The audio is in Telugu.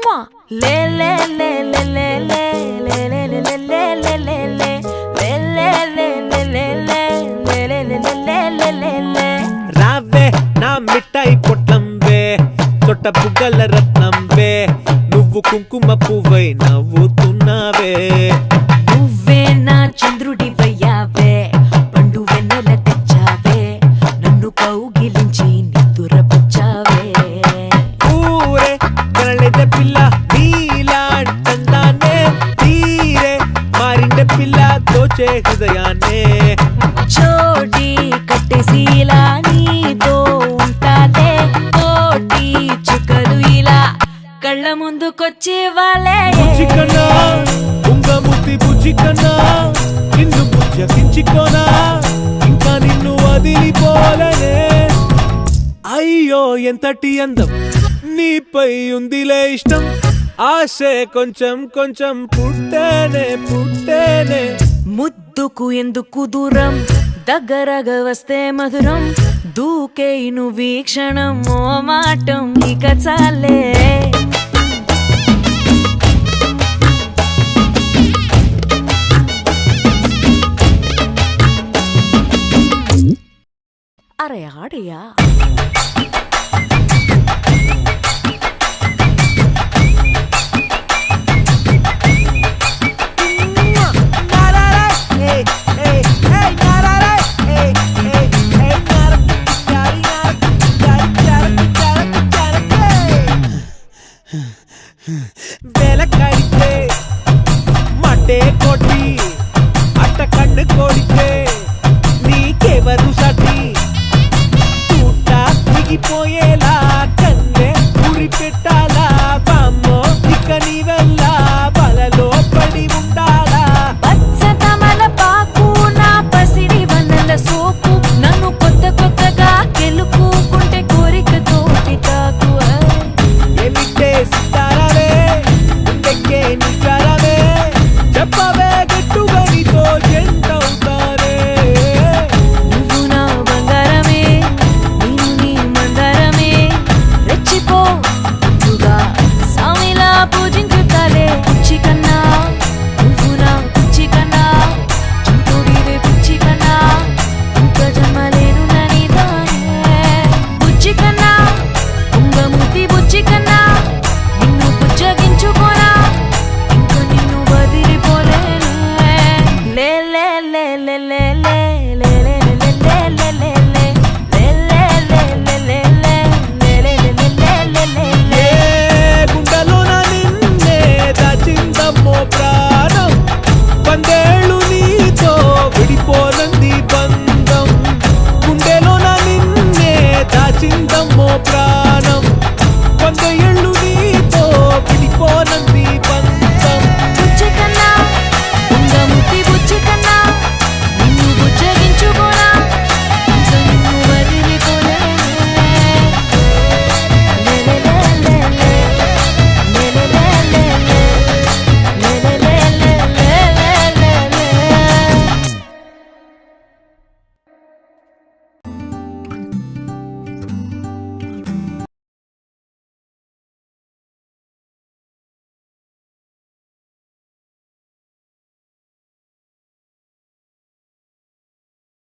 లే లే లే లే లే లే లే లే లే లే లే లే లే లే లే లే లే లే లే రావే నా మిఠాయి పొట్లం వే తొట్ట బుగ్గల రత్నం వే నువ్వు కుంకుమ పువ్వై నవ్వుతున్నావే నువ్వే నా చంద్రుడి వయ్యావే పండు వెన్నెల తెచ్చావే నన్ను కౌగిలించి నిద్దురపుచ్చావే ఊరే కనలేద పిల్ల నీలాంటందానే తీరే మారిండే పిల్ల దోచే హృదయాన్నే చోటి కట్టేసిలా నీతో ఉంటాలే కోటి చుక్కలు ఇలా కళ్ళ ముందుకొచ్చే వాళ్ళే బుజ్జికన్నా ఉంగముద్ది బుజ్జికన్నా నిన్ను బుజ్జగించుకోనా ఇంకా నిన్ను వదిలిపోలనే అయ్యో ఎంతటి అందం నీపై ఉందిలే ఇష్టం ఆశే కొంచెం కొంచెం పుట్టేనే ముద్దుకు ఎందుకు దూరం దగ్గరగా వస్తే మధురం దూకే నువ్వు వీక్షణం ఓ మాటం ఇక చాలే అరే ఆడియా வேலைக்காடிக்கே மட்டே கொட்டி அட்ட கண்ணு கோடிக்கே నీకెవరు సాటి తూటా దిగిపోయేలా కన్నే ఉరి పెట్టాలా బామ్మో ఇక నీవెల్లా బలలో పడి ఉండాలా పచ్చతమల పాకు నా పసిడి వన్నెల సోకు నన్ను కొత్త కొత్తగా గెలుపుకుంటే కోరికతోటి తాకు ఏమిటే సితారావే ఉండెక్కే నిచారావే చెప్పవే గట్టుగా నీతో జంటవుతానే నువ్వు నా బంగారమే నేను నీ మందారమే రెచ్చిపో ముందుగా సామిలా పూజించుతాలే పిచ్చి కన్నా నువ్వు నా పిచ్చి కన్నా చుట్టూడివే పిచ్చి కన్నా ఇంక జన్మలేను నీతోనే బుజ్జి కన్నా ఉంగముద్ది బుజ్జి కన్నా నిన్ను బుజ్జగించుకోనా ఇంక నిన్ను వదిలిపోలేను లే లే లే లే లే లే లే లే లే లే లే ఏ గుండెలోన నిన్నే దాచిందమ్మో ప్రాణం 100 ఏళ్ళు నీ